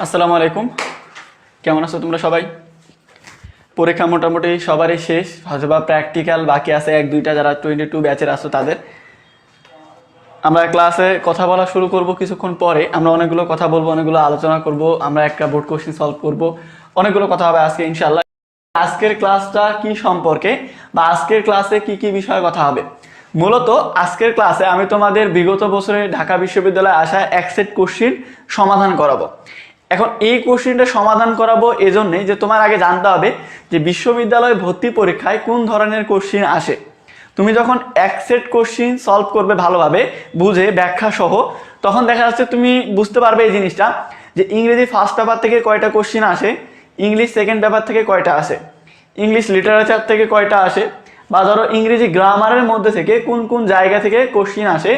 আসসালামু আলাইকুম। কেমন আছো তোমরা সবাই? পরীক্ষা মোটামুটি সবারই শেষ, হয়তো বা প্র্যাকটিক্যাল বাকি আছে এক দুইটা, যারা 22 ব্যাচের আছো তাদের। আমরা ক্লাসে কথা বলা শুরু করব কিছুক্ষণ পরে। আমরা অনেকগুলো কথা বলবো, অনেকগুলো আলোচনা করব, আমরা একটা বোর্ড কোশ্চেন সলভ করব, অনেকগুলো কথা হবে আজকে ইনশাআল্লাহ। আজকের ক্লাসটা কি সম্পর্কে বা আজকের ক্লাসে কি কি বিষয়ে কথা হবে? মূলত আজকের ক্লাসে আমি তোমাদের বিগত বছরে ঢাকা বিশ্ববিদ্যালয়ে আসা এক সেট কোশ্চেন সমাধান করাবো। এখন এই কোশ্চেনটা সমাধান করাবো এজন্যই যে তোমার আগে জানতে হবে যে বিশ্ববিদ্যালয় ভর্তি পরীক্ষায় কোন ধরনের কোশ্চেন আসে। তুমি যখন এক সেট কোশ্চেন সলভ করবে ভালোভাবে বুঝে ব্যাখ্যা সহ, তখন দেখা যাচ্ছে তুমি বুঝতে পারবে এই জিনিসটা যে ইংরেজি ফার্স্ট পেপার থেকে কয়টা কোশ্চেন আসে, ইংলিশ সেকেন্ড পেপার থেকে কয়টা আসে, ইংলিশ লিটারেচার থেকে কয়টা আসে, বা ধরো ইংরেজি গ্রামারের মধ্যে থেকে কোন কোন জায়গা থেকে কোশ্চেন আসে,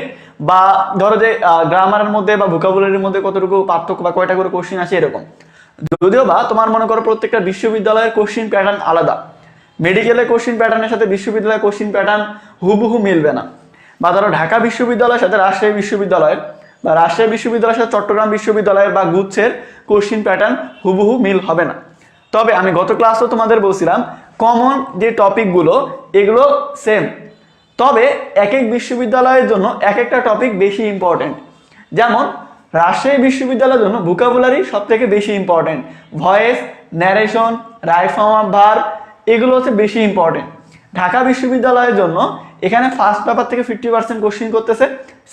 বা ধরো যে গ্রামারের মধ্যে বা ভোকাবুলারির মধ্যে কতটুকু পার্থক্য বা কয়টা করে কোশ্চেন আসে এরকম। যদিও বা তোমার মনে করো প্রত্যেকটা বিশ্ববিদ্যালয়ের কোশ্চেন প্যাটার্ন আলাদা, মেডিকেলের কোশ্চেন প্যাটার্নের সাথে বিশ্ববিদ্যালয়ের কোশ্চেন প্যাটার্ন হুবহু মিলবে না। বা ধরো ঢাকা বিশ্ববিদ্যালয়ের সাথে রাজশাহী বিশ্ববিদ্যালয়ের, বা রাজশাহী বিশ্ববিদ্যালয়ের সাথে চট্টগ্রাম বিশ্ববিদ্যালয়ের বা গুচ্ছের কোশ্চেন প্যাটার্ন হুবহু মিল হবে না। তবে আমি গত ক্লাসও তোমাদের বলছিলাম কমন যে টপিকগুলো এগুলো সেম, তবে এক এক বিশ্ববিদ্যালয়ের জন্য এক একটা টপিক বেশি ইম্পর্টেন্ট। যেমন রাজশাহী বিশ্ববিদ্যালয়ের জন্য ভোকাবুলারি সব থেকে বেশি important, voice, narration, right form of verb এগুলো হচ্ছে বেশি ইম্পর্টেন্ট। ঢাকা বিশ্ববিদ্যালয়ের জন্য এখানে ফার্স্ট পেপার থেকে 50% কোশ্চেন করতেছে,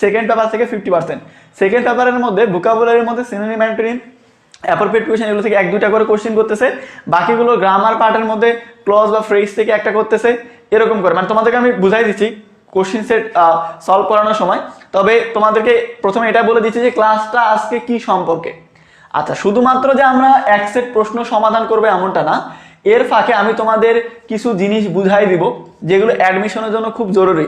সেকেন্ড পেপার থেকে 50%। সেকেন্ড পেপারের মধ্যে ভোকাবুলারির মধ্যে সিনোনিম অ্যান্টোনিম অ্যাপ্রোপ্রিয়েট কোয়েশ্চেন এগুলো থেকে এক দুইটা করে কোশ্চেন করতেছে, বাকিগুলো গ্রামার পার্টের মধ্যে ক্লজ বা ফ্রেজ থেকে একটা করতেছে, এরকম করে। মানে তোমাদেরকে আমি বুঝাই দিচ্ছি কোশ্চেন সেট সলভ করানোর সময়। তবে তোমাদেরকে প্রথমে এটা বলে দিচ্ছি যে ক্লাসটা আজকে কি সম্পর্কে। আচ্ছা, শুধুমাত্র যে আমরা এক সেট প্রশ্ন সমাধান করবো এমনটা না, এর ফাঁকে আমি তোমাদের কিছু জিনিস বুঝাই দিব যেগুলো অ্যাডমিশনের জন্য খুব জরুরি।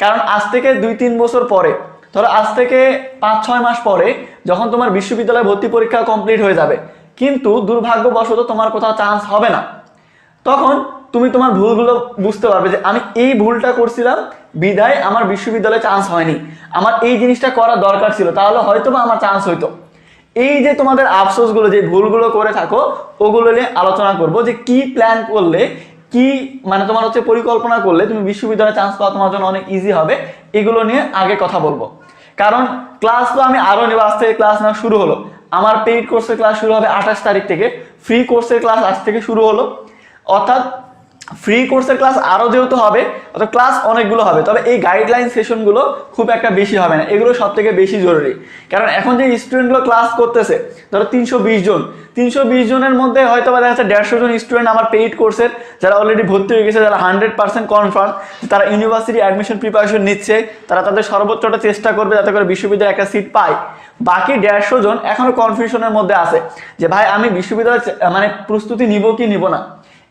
কারণ আজ থেকে 2-3 বছর পরে, ধরো আজ থেকে 5-6 মাস পরে যখন তোমার বিশ্ববিদ্যালয় ভর্তি পরীক্ষা কমপ্লিট হয়ে যাবে, কিন্তু দুর্ভাগ্যবশত তোমার কোথাও চান্স হবে না, তখন তুমি তোমার ভুলগুলো বুঝতে পারবে যে আমি এই ভুলটা করছিলাম বিধায় আমার বিশ্ববিদ্যালয়ে চান্স হয়নি, আমার এই জিনিসটা করা দরকার ছিল, তাহলে হয়তো বা আমার চান্স হইতো। এই যে তোমাদের আফসোসগুলো, যে ভুলগুলো করে থাকো, ওগুলো নিয়ে আলোচনা করব যে কি প্ল্যান করলে, কি মানে তোমার হচ্ছে পরিকল্পনা করলে তুমি বিশ্ববিদ্যালয়ে চান্স পাওয়া তোমার জন্য অনেক ইজি হবে, এগুলো নিয়ে আগে কথা বলবো। কারণ ক্লাস তো আমি আরো নেব, আজ থেকে ক্লাস না শুরু হলো। আমার পেইড কোর্সের ক্লাস শুরু হবে 28 তারিখ থেকে, ফ্রি কোর্সের ক্লাস আজ থেকে শুরু হলো। অর্থাৎ ফ্রি কোর্সের ক্লাস আরো যেহেতু হবে, অর্থাৎ ক্লাস অনেকগুলো হবে, তবে এই গাইডলাইন সেশনগুলো খুব একটা বেশি হবে না, এগুলো সব থেকে বেশি জরুরি। কারণ এখন যে স্টুডেন্টগুলো ক্লাস করতেছে, ধরো 320 জন, 320 জনের মধ্যে হয়তো বা দেখা যাচ্ছে 150 জন স্টুডেন্ট আমার পেইড কোর্সের যারা অলরেডি ভর্তি হয়ে গেছে, যারা 100% কনফার্ম তারা ইউনিভার্সিটি অ্যাডমিশন প্রিপারেশন নিচ্ছে, তারা তাদের সর্বোচ্চটা চেষ্টা করবে যাতে করে বিশ্ববিদ্যালয়ে একটা সিট পায়। বাকি 150 জন এখনো কনফিউশনের মধ্যে আছে যে ভাই আমি বিশ্ববিদ্যালয় মানে প্রস্তুতি নিব কি নিব না,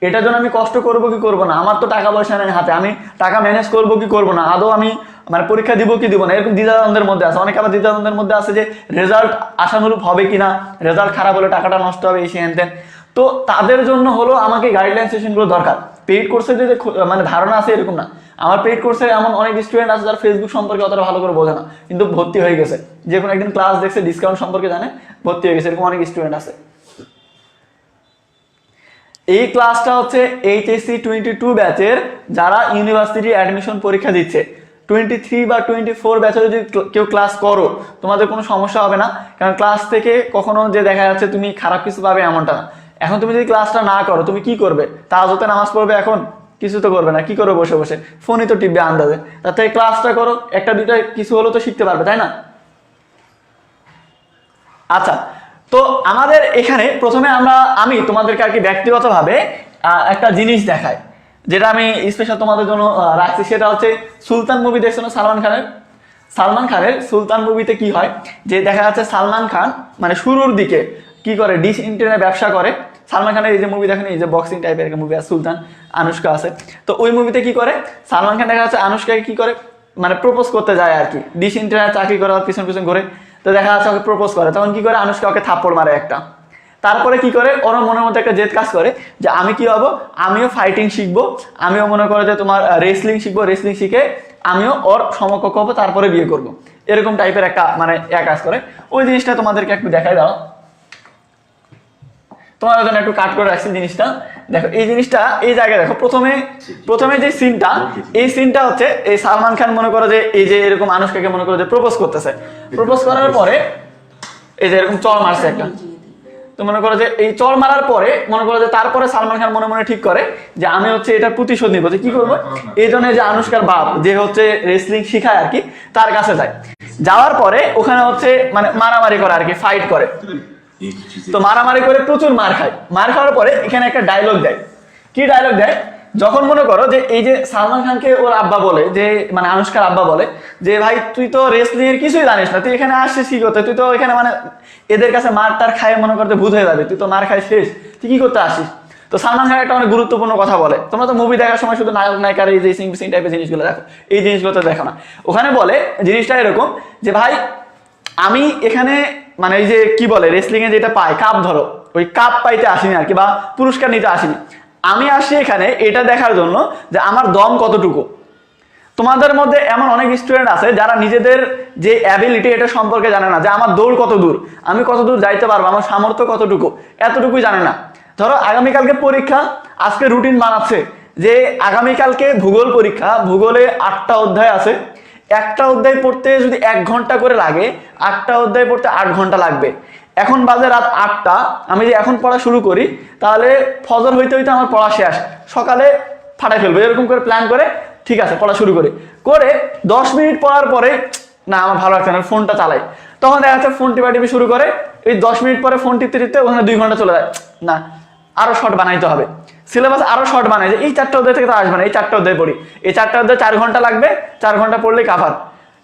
এটার জন্য আমি কষ্ট করবো কি করবো না, আমার তো টাকা পয়সা নেই হাতে, আমি টাকা ম্যানেজ করবো কি করবো না, আদৌ আমি মানে পরীক্ষা দিব কি দিব না, এরকম দ্বিধাদ্বন্দ্বের মধ্যে আছে। অনেকে আবার দ্বিধাদ্বন্দ্বের মধ্যে আছে যে রেজাল্ট আশানুরূপ হবে কিনা, রেজাল্ট খারাপ হলে টাকাটা নষ্ট হবে, এই হ্যান ত্যান। তো তাদের জন্য হলো আমাকে গাইডলাইন সেশনগুলো দরকার। পেইড কোর্সের যে মানে ধারণা আছে এরকম না, আমার পেইড কোর্সে এমন অনেক স্টুডেন্ট আছে যারা ফেসবুক সম্পর্কে অতটা ভালো করে বোঝে না, কিন্তু ভর্তি হয়ে গেছে, যে কোনো একদিন ক্লাস দেখছে ডিসকাউন্ট সম্পর্কে জানে, ভর্তি হয়ে গেছে, এরকম অনেক স্টুডেন্ট আছে। এই ক্লাসটা হচ্ছে এইচএসসি 22 ব্যাচের যারা ইউনিভার্সিটি অ্যাডমিশন পরীক্ষা দিচ্ছে। 23 বা 24 ব্যাচে যদি কেউ ক্লাস করো তোমাদের কোনো সমস্যা হবে না, কারণ ক্লাস থেকে কখনো যে দেখা যাচ্ছে তুমি খারাপ কিছু পাবে এমনটা না। এখন তুমি যদি ক্লাসটা না করো তুমি কি করবে? তাহাজ্জুদে নামাজ পড়বে? এখন কিছু তো করবে না, কি করবে? বসে বসে ফোনই তো টিপবে আন্দাজে। তার থেকে ক্লাসটা করো, একটা দুইটা কিছু হলো তো শিখতে পারবে, তাই না? আচ্ছা, তো আমাদের এখানে প্রথমে আমি তোমাদেরকে আর কি ব্যক্তিগতভাবে একটা জিনিস দেখাই, যেটা আমি স্পেশাল তোমাদের জন্য রাখছি। সেটা হচ্ছে সুলতান মুভি দেখছো না সালমান খানের সুলতান মুভিতে কি হয় যে দেখা যাচ্ছে সালমান খান মানে শুরুর দিকে কি করে, ডিশ ইন্টারনেট ব্যবসা করে। সালমান খানের এই যে মুভি দেখেন, এই যে বক্সিং টাইপের একটা মুভি আছে সুলতান, আনুষ্কা আছে। তো ওই মুভিতে কি করে সালমান খান দেখা যাচ্ছে আনুষ্কাকে কি করে মানে প্রপোজ করতে যায় আর কি, ডিশ ইন্টারনেট চাকরি করার পিছন পিছন ঘুরে। তো দেখা যাচ্ছে ওকে প্রপোজ করে, তখন কি করে আনুষ্কা ওকে থাপ্পড় মারে একটা। তারপরে কি করে ওর মনের মধ্যে একটা জেদ কাজ করে যে আমি কি হবো, আমিও ফাইটিং শিখবো, আমিও মনে করো যে তোমার রেসলিং শিখবো, রেসলিং শিখে আমিও ওর সমকক্ষ হবো, তারপরে বিয়ে করবো, এরকম টাইপের একটা মানে কাজ করে। ওই জিনিসটা তোমাদেরকে একটু দেখাই দাও। তোমাদের জন্য একটু কাট করে রাখছি জিনিসটা। দেখো এই জিনিসটা এই জায়গায় দেখো, প্রথমে যে সিনটা, এই সিনটা হচ্ছে এই সালমান খান মনে করো যে এই যে এরকম আনুশকাকে মনে করো যে প্রপোজ করতেছে, প্রপোজ করার পরে এই যে এরকম চড় মারছে একটা, তো মনে করো যে এই চড় মারার পরে মনে করো যে তারপরে সালমান খান মনে মনে ঠিক করে যে আমি হচ্ছে এটার প্রতিশোধ নিবো, যে কি করবো, এই জন্য যে আনুশকার বাপ যে হচ্ছে রেসলিং শিখায় আর কি, তার কাছে যায়। যাওয়ার পরে ওখানে হচ্ছে মানে মারামারি করে আর কি, ফাইট করে। তো মারামারি করে প্রচুর মার খায়, মার খাওয়ার পরে এখানে একটা ডায়লগ দেয়। কি ডায়লগ দেয়, যখন মনে করো যে এই যে সালমান খানকে ওর আব্বা বলে, যে মানে আনুশকার আব্বা বলে যে ভাই তুই তো রেসলিং এর কিছুই জানিস না, তুই এখানে আসছিস কি করতে, তুই তো এখানে মানে এদের কাছে মার টার খায় মনে করতে ভূত হয়ে যাবে, তুই তো মার খাই শেষ, তুই কি করতে আসিস। তো সালমান খান একটা অনেক গুরুত্বপূর্ণ কথা বলে, তোমরা তো মুভি দেখার সময় শুধু নায়ক নায়িকার এই যে সিন টাইপের জিনিসগুলো দেখো, এই জিনিসগুলো তো দেখো না। ওখানে বলে জিনিসটা এরকম যে ভাই আমি এখানে মানে এই যে কি বলে রেসলিং এ যেটা পাই কাপ, ধরো ওই কাপ পাইতে আসিনি আর কি, বা পুরস্কার নিতে আসিনি, আমি আসি এখানে এটা দেখার জন্য যে আমার দম কতটুকু। তোমাদের মধ্যে এমন অনেক স্টুডেন্ট আছে যারা নিজেদের যে অ্যাবিলিটি এটা সম্পর্কে জানে না, যে আমার দৌড় কত দূর, আমি কত দূর যাইতে পারবো, আমার সামর্থ্য কতটুকু, এতটুকুই জানে না। ধরো আগামীকালকে পরীক্ষা, আজকে রুটিন বানাচ্ছে যে আগামীকালকে ভূগোল পরীক্ষা, ভূগোলে 8টা অধ্যায় আছে, একটা অধ্যায় পড়তে যদি 1 ঘন্টা করে লাগে, 8টা অধ্যায় পড়তে 8 ঘন্টা লাগবে। এখন বাজে রাত 8টা, আমি যে এখন পড়া শুরু করি তাহলে ফজর হইতে হইতে আমার পড়া শেষ, সকালে ফাটাই ফেলবো, এরকম করে প্ল্যান করে ঠিক আছে পড়া শুরু করে 10 মিনিট পড়ার পরে না আমার ভালো লাগছে না, ফোনটা চালাই, তখন দেখা যাচ্ছে ফোন টিপি শুরু করে, এই 10 মিনিট পরে ফোন টিপতে ওখানে 2 ঘন্টা চলে যায়, না আরো শর্ট বানাইতে হবে, সিলেবাস আরো শর্ট বানাই, যে এই 4টা অধ্যায় থেকে তো আসবে না, এই 4টা অধ্যায় পড়ি, এই 4টা অধ্যায় 4 ঘন্টা লাগবে, 4 ঘন্টা পড়লেই কাভার।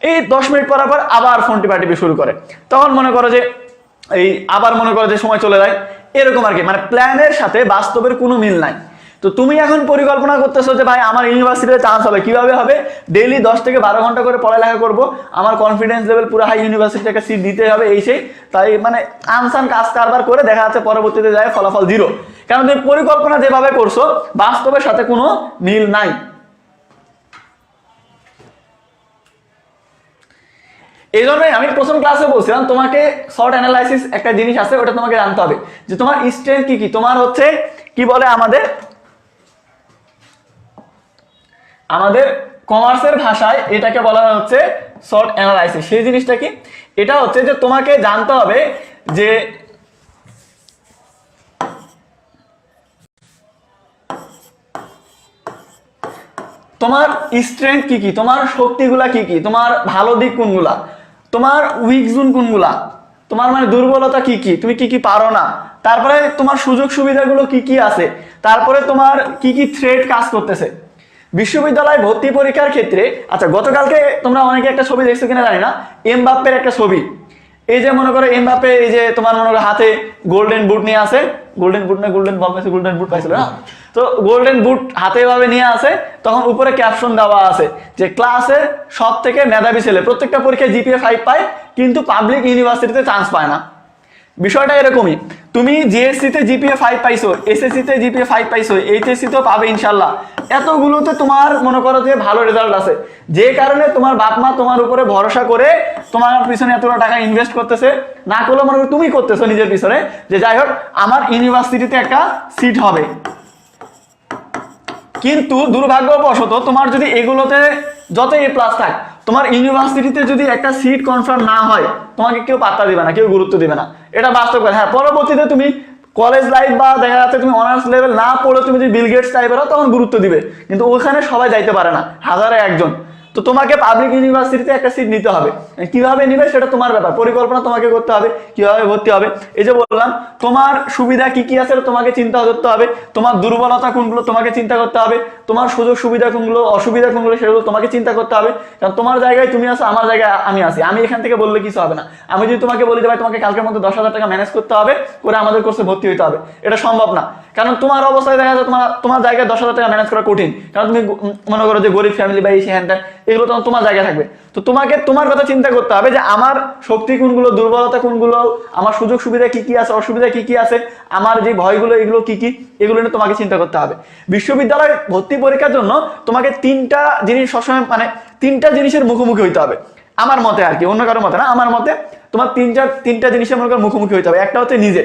এই 10 মিনিট পড়ার পর আবার ফোন টিপি শুরু করে, তখন মনে করো যে এই আবার মনে করো যে সময় চলে যায়, এরকম আর কি, মানে প্ল্যানের সাথে বাস্তবের কোনো মিল নাই। তো তুমি এখন পরিকল্পনা করতেছো যে ভাই আমার ইউনিভার্সিটিতে চান্স হবে, কিভাবে হবে, ডেইলি 10 থেকে 12 ঘন্টা করে পড়ালেখা করব, আমার কনফিডেন্স লেভেল পুরো হাই, ইউনিভার্সিটিতে একটা সিট দিতে হবে, এই সেই, তাই মানে আনসান কাজ কারবার করে দেখা যাচ্ছে পরবর্তীতে যায় ফলাফল 0, কারণ তুমি পরিকল্পনা যেভাবে করছো বাস্তবের সাথে কোনো মিল নাই। এই জন্যই আমি প্রথম ক্লাসে বলছিলাম তোমাকে শর্ট অ্যানালাইসিস একটা জিনিস আছে, ওটা তোমাকে জানতে হবে যে তোমার স্ট্রেংথ কি কি, তোমার হচ্ছে কি বলে আমাদের কমার্সের ভাষায় এটাকে বলা হচ্ছে শর্ট অ্যানালাইসিস। সেই জিনিসটা কি, এটা হচ্ছে যে তোমাকে জানতে হবে যে তোমার স্ট্রেংথ কি কি, তোমার শক্তিগুলা কি কি, তোমার ভালো দিক কোনগুলা, তোমার উইক জোন কোনগুলা, তোমার মানে দুর্বলতা কি কি, তুমি কি কি পারো না, তারপরে তোমার সুযোগ সুবিধাগুলো কি কি আছে, তারপরে তোমার কি কি থ্রেট কাজ করতেছে। বিশ্ববিদ্যালয় ভর্তি পরীক্ষার ক্ষেত্রে, আচ্ছা গতকালকে তোমরা অনেকে একটা ছবি দেখছো কিনা জানি না, এমবাপ্পের একটা ছবি, এই যে মনে করো এমবাপ্পে এই যে তোমার মনে করো হাতে গোল্ডেন বুট নিয়ে আসে, গোল্ডেন বুট না গোল্ডেন বল পাইছে, গোল্ডেন বুট পাইছিল না, তো গোল্ডেন বুট হাতে ভাবে নিয়ে আসে, তখন উপরে ক্যাপশন দেওয়া আছে যে ক্লাসের সব থেকে মেধাবী ছেলে, প্রত্যেকটা পরীক্ষায় জিপিএ 5 পায়, কিন্তু পাবলিক ইউনিভার্সিটিতে চান্স পায় না। বিষয়টা এরকমই, তুমি জিএসসিতে জিপিএ 5 পাইছো, এসএসসিতে জিপিএ 5 পাইছো, এইচএসসিতেও পাবে ইনশাল্লাহ, এতগুলোতে তোমার মনে করো যে ভালো রেজাল্ট আছে, যে কারণে তোমার বাপ মা তোমার উপরে ভরসা করে তোমার পিছনে এতটা টাকা ইনভেস্ট করতেছে, না করলে মনে করো তুমি করতেছো নিজের পিছনে, যে যাই হোক আমার ইউনিভার্সিটিতে একটা সিট হবে। কিন্তু দুর্ভাগ্যবশত তোমার যদি এগুলোতে যত এ প্লাস থাক, তোমার ইউনিভার্সিটিতে যদি একটা সিট কনফার্ম না হয়, তোমাকে কেউ পাত্তা দিবে না, কেউ গুরুত্ব দিবে না, এটা বাস্তব কথা। হ্যাঁ, পরবর্তীতে তুমি কলেজ লাইফ বা দেখা যাচ্ছে তুমি অনার্স লেভেল না পড়ে তুমি যদি বিল গেটস টাইপের হও, তখন গুরুত্ব দিবে, কিন্তু ওখানে সবাই যাইতে পারে না, হাজারে একজন। তো তোমাকে পাবলিক ইউনিভার্সিটিতে একটা সিট নিতে হবে, কিভাবে নিবে সেটা তোমার ব্যাপার, পরিকল্পনা তোমাকে করতে হবে কিভাবে ভর্তি হবে। এই যে বললাম তোমার সুবিধা কি কি আছে তোমাকে চিন্তা করতে হবে, তোমার দুর্বলতা কোনগুলো তোমাকে চিন্তা করতে হবে, তোমার সুযোগ সুবিধা কোনগুলো, অসুবিধা কোনগুলো সেগুলো তোমাকে চিন্তা করতে হবে। কারণ তোমার জায়গায় তুমি আছো, আমার জায়গায় আমি আছি, আমি এখান থেকে বললে কিছু হবে না। আমি যদি তোমাকে বলি যে ভাই তোমাকে কালকের মধ্যে 10,000 টাকা ম্যানেজ করতে হবে, করে আমাদের কোর্সে ভর্তি হতে হবে, এটা সম্ভব না। কারণ তোমার অবস্থায় দেখা যায় তোমার জায়গায় 10,000 টাকা ম্যানেজ করা কঠিন, কারণ তুমি মনে করো যে গরিব ফ্যামিলি বা এই হ্যান্ড, এগুলো তখন তোমার জায়গায় থাকবে। তো তোমাকে তোমার কথা চিন্তা করতে হবে যে আমার শক্তি কোনগুলো, দুর্বলতা কোনগুলো, আমার সুযোগ সুবিধা কি কি আছে, অসুবিধা কি কি আছে, আমার যে ভয়গুলো এগুলো কি কি, এগুলো নিয়ে তোমাকে চিন্তা করতে হবে। বিশ্ববিদ্যালয় ভর্তি পরীক্ষার জন্য তোমাকে 3টা জিনিস সবসময় মানে 3টা জিনিসের মুখোমুখি হইতে হবে, আমার মতে আর কি, অন্য কারোর মতে না, আমার মতে তোমার 3টা জিনিসের মনে করো মুখোমুখি হইতে হবে। একটা হচ্ছে নিজে,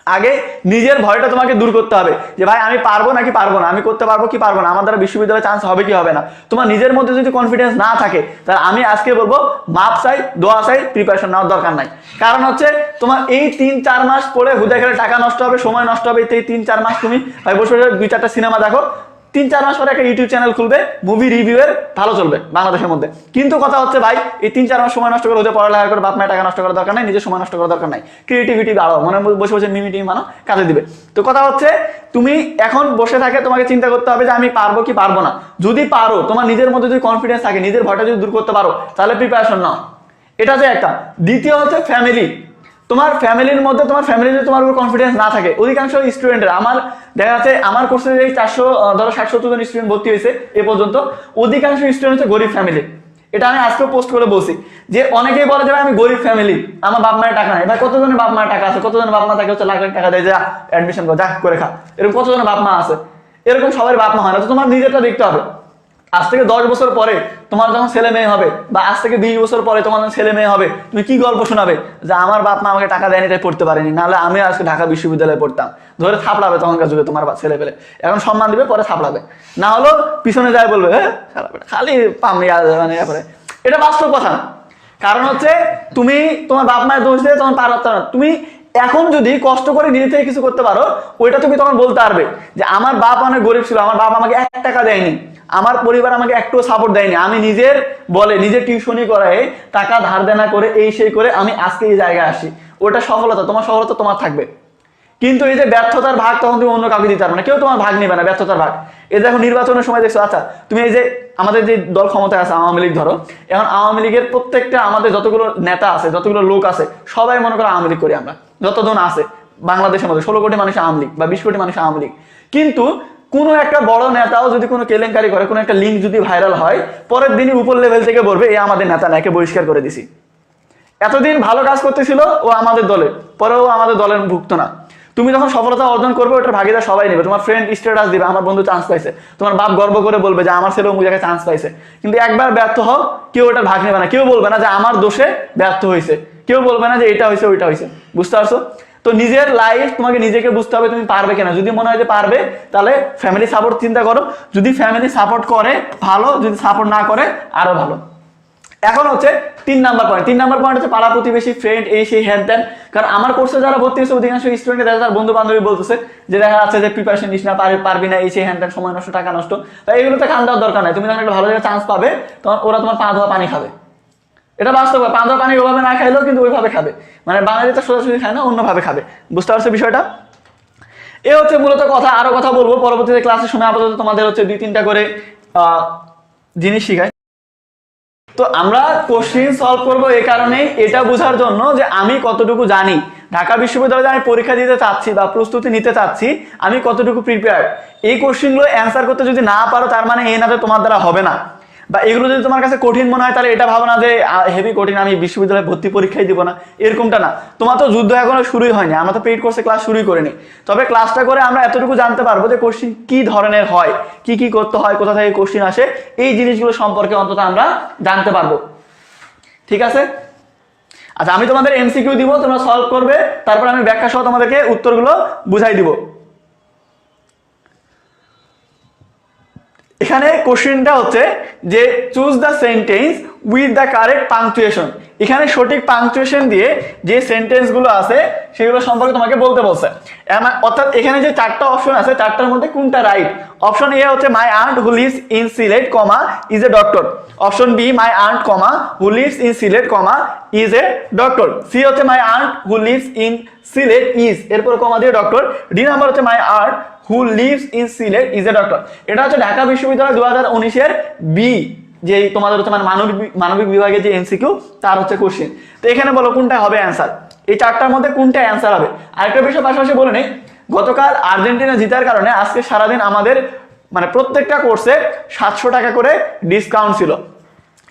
আগে নিজের ভয়টা তোমাকে দূর করতে হবে যে ভাই আমি পারবো নাকি পারবো না, আমি করতে পারবো কি পারবো না, আমার দ্বারা বিশ্ববিদ্যালয়ে চান্স হবে কি হবে না। তোমার নিজের মধ্যে যদি কনফিডেন্স না থাকে তাহলে আমি আজকে বলবো মাপ চাই, দোয়া চাই, প্রিপারেশন নেওয়ার দরকার নাই। কারণ হচ্ছে তোমার এই 3-4 মাস পরে হুদা খেলে টাকা নষ্ট হবে, সময় নষ্ট হবে। এই 3-4 মাস তুমি ভাই বসে 2-4টা সিনেমা দেখো, 3-4 মাস পরে একটা ইউটিউব চ্যানেল খুলবে, মুভি রিভিউয়ের ভালো চলবে বাংলাদেশের মধ্যে। কিন্তু কথা হচ্ছে ভাই এই 3-4 মাস সময় নষ্ট করে ওদের পড়ালেখা করে বাপ মায়ের টাকা নষ্ট করার দরকার নাই, নিজের সময় নষ্ট করার দরকার নাই। ক্রিয়েটিভিটি বাড়াও, মনে বসে বসে মিমি টিমি মানো, কাজে দিবে। তো কথা হচ্ছে তুমি এখন বসে থাকে তোমাকে চিন্তা করতে হবে যে আমি পারবো কি পারবো না। যদি পারো, তোমার নিজের মধ্যে যদি কনফিডেন্স থাকে, নিজের ভয়টা যদি দূর করতে পারো, তাহলে প্রিপারেশন নাও। এটা হচ্ছে একটা। দ্বিতীয় হচ্ছে ফ্যামিলি। তোমার ফ্যামিলির মধ্যে তোমার ফ্যামিলিতে তোমার উপর কনফিডেন্স না থাকে, অধিকাংশ স্টুডেন্টের আমার দেখা যাচ্ছে আমার কোর্সে যে 60-70 জন স্টুডেন্ট ভর্তি হয়েছে এ পর্যন্ত, অধিকাংশ স্টুডেন্ট হচ্ছে গরিব ফ্যামিলি। এটা আমি আজকেও পোস্ট করে বলছি যে অনেকেই বলে যে আমি গরিব ফ্যামিলি, আমার বাপ মায়ের টাকা নাই। ভাই কতজনের বাপ মায়ের টাকা আছে? কতজনের বাপ মা তাকে হচ্ছে লাখ লাখ টাকা দেয় যে অ্যাডমিশন কর, যা করে খা, এরকম কতজনের বাপ মা আছে? এরকম সবার বাপ মা হয় না। তো তোমার নিজেরটা দেখতে হবে। আজ থেকে 10 বছর পরে তোমার যখন ছেলে মেয়ে হবে, বা আজ থেকে 20 বছর পরে তোমার যখন ছেলে মেয়ে হবে, তুমি কি গল্প শোনাবে যে আমার বাপ মা আমাকে টাকা দেয়নি তাই পড়তে পারেনি, নাহলে আমি আজকে ঢাকা বিশ্ববিদ্যালয়ে পড়তাম। ধরে থাপড়াবে তখনকার যুগে তোমার ছেলে পেলে, এখন সম্মান দিবে পরে থাপড়াবে, না হলো পিছনে যায় বলবে হ্যাঁ খালি পামনি, মানে এটা বাস্তব কথা। কারণ হচ্ছে তুমি তোমার বাপ মায়ের দোষ দিয়ে তখন পার হতে না। তুমি এখন যদি কষ্ট করে নিজে থেকে কিছু করতে পারো, ওইটা তুমি তখন বলতে পারবে যে আমার বাপ অনেক গরিব ছিল, আমার বাপ আমাকে 1 টাকা দেয়নি, আমার পরিবার আমাকে একটুও সাপোর্ট দেয়নি, আমি নিজের বলে নিজের টিউশনি করায় টাকা ধার দেনা করে এই সেই করে আমি আজকে এই জায়গায় আসি। ওটা সফলতা, তোমার সফলতা তোমার থাকবে। কিন্তু এই যে ব্যর্থতার ভাগ তখন তুমি অন্য কাউকে দিতে পারবে না, কেউ তোমার ভাগ নেবে না ব্যর্থতার ভাগ। এই দেখো নির্বাচনের সময় দেখছো, আচ্ছা তুমি এই যে আমাদের যে দল ক্ষমতায় আছে আওয়ামী লীগ, ধরো এখন আওয়ামী লীগের প্রত্যেকটা আমাদের যতগুলো নেতা আছে, যতগুলো লোক আছে, সবাই মনে করো আওয়ামী লীগ করি আমরা, যতজন আছে বাংলাদেশের মধ্যে 16 কোটি মানুষ আওয়ামী লীগ বা 20 কোটি মানুষ আওয়ামী লীগ। কিন্তু কোনো একটা বড় নেতাও যদি কোনো কেলেঙ্কারি করে, কোনো একটা লিঙ্ক যদি ভাইরাল হয়, পরের দিনই উপর লেভেল থেকে বলবে এ আমাদের নেতা না, একে বহিষ্কার করে দিছি। এতদিন ভালো কাজ করতেছিল ও আমাদের দলে, পরেও আমাদের দলের ভুক্ত না। তুমি যখন সফলতা অর্জন করবে ওটার ভাগিদার সবাই নেবে। তোমার ফ্রেন্ড স্ট্যাটাস দিবে আমার বন্ধু চান্স পাইছে, তোমার বাপ গর্ব করে বলবে যে আমার ছেলে অমুক জায়গায় চান্স পাইছে। কিন্তু একবার ব্যর্থ হোক, কেউ ওটার ভাগ নেবে না, কেউ বলবে না যে আমার দোষে ব্যর্থ হয়েছে, কেউ বলবে না যে এটা হয়েছে ওইটা হয়েছে। বুঝতে পারছো? তো নিজের লাইফ তোমাকে নিজেকে বুঝতে হবে তুমি পারবে কিনা। যদি মনে হয় যে পারবে, তাহলে ফ্যামিলি সাপোর্ট চিন্তা করো। যদি ফ্যামিলি সাপোর্ট করে ভালো, যদি সাপোর্ট না করে আরো ভালো। এখন হচ্ছে 3 নাম্বার পয়েন্ট। 3 নাম্বার পয়েন্ট হচ্ছে পাড়া প্রতিবেশী, ফ্রেন্ড, এই সেই হ্যান ত্যান। কারণ আমার কোর্সে যারা ভর্তি হয়েছে অধিকাংশ স্টুডেন্ট দেখা তার বন্ধু বান্ধবী বলতেছে যে দেখা যাচ্ছে যে প্রিপারেশন নিস না, পারবি না, এই সেই হ্যান ত্যান, সময় নষ্ট, টাকা নষ্ট। তাই এগুলোতে কান দেওয়ার দরকার নাই। তুমি যখন একটা ভালো জায়গায় চান্স পাবে তখন ওরা তোমার পা ধোয়া পানি খাবে। এটা বাস্তব। পা ধোয়া পানি ওইভাবে না খাইলেও কিন্তু ওইভাবে খাবে, মানে বাঙালি তো সোজাসুজি খায় না, অন্যভাবে খাবে। বুঝতে পারছো বিষয়টা? এ হচ্ছে মূলত কথা। আরো কথা বলবো পরবর্তীতে ক্লাসে শুনে। আপাতত তোমাদের হচ্ছে 2-3টা করে জিনিস শিখাই। তো আমরা কোশ্চেন সলভ করব এই কারণেই, এটা বোঝার জন্য যে আমি কতটুকু জানি, ঢাকা বিশ্ববিদ্যালয়ে আমি পরীক্ষা দিতে চাচ্ছি বা প্রস্তুতি নিতে চাচ্ছি, আমি কতটুকু প্রিপেয়ার। এই কোশ্চেনগুলো অ্যান্সার করতে যদি না পারো, তার মানে এই না যে তোমার দ্বারা হবে না। বা এগুলো যদি তোমার কাছে কঠিন মনে হয়, তাহলে এটা ভাবো না যে হেভি কঠিন, আমি বিশ্ববিদ্যালয়ে ভর্তি পরীক্ষাই দিব না, এরকমটা না। তোমার তো যুদ্ধ এখনো শুরুই হয়নি, আমরা তো পেইড কোর্সে ক্লাস শুরুই করিনি। তবে ক্লাসটা করে আমরা এতটুকু জানতে পারবো যে কোশ্চেন কি ধরনের হয়, কি কি করতে হয়, কোথা থেকে কোশ্চেন আসে, এই জিনিসগুলো সম্পর্কে অন্তত আমরা জানতে পারবো। ঠিক আছে? আচ্ছা, আমি তোমাদের এমসিকিউ দিব, তোমরা সলভ করবে, তারপর আমি ব্যাখ্যা সহ তোমাদেরকে উত্তরগুলো বুঝাই দিব। এখানে কোশ্চেনটা হচ্ছে যে choose the sentence with the correct punctuation. এখানে সঠিক পাংচুয়েশন দিয়ে যে সেন্টেন্সগুলো আছে সেগুলো সম্পর্কে তোমাকে বলতে বলছে। অর্থাৎ এখানে যে 4টা অপশন আছে, 4টার মধ্যে কোনটা রাইট? অপশন এ হচ্ছে my aunt who lives in Sylhet, comma is a doctor. Option B my aunt, comma who lives in Sylhet, comma is a doctor. C হচ্ছে my aunt who lives in Sylhet is, এরপর comma দিয়ে doctor. D number হচ্ছে my aunt who lives in Sylhet is a doctor. এটা হচ্ছে ঢাকা বিশ্ববিদ্যালয় 2019-এর B, যে তোমাদের হচ্ছে মানে মানবিক বিভাগে যে এমসিকিউ, তার হচ্ছে কোশ্চেন। তো এখানে বলো কোনটা হবে অ্যান্সার, এই 4টার মধ্যে কোনটা অ্যান্সার হবে। আরেকটা বিষয় পাশাপাশি বলে নেই, গতকাল আর্জেন্টিনা জিতার কারণে আজকে সারাদিন আমাদের মানে প্রত্যেকটা কোর্সে 700 টাকা করে ডিসকাউন্ট ছিল।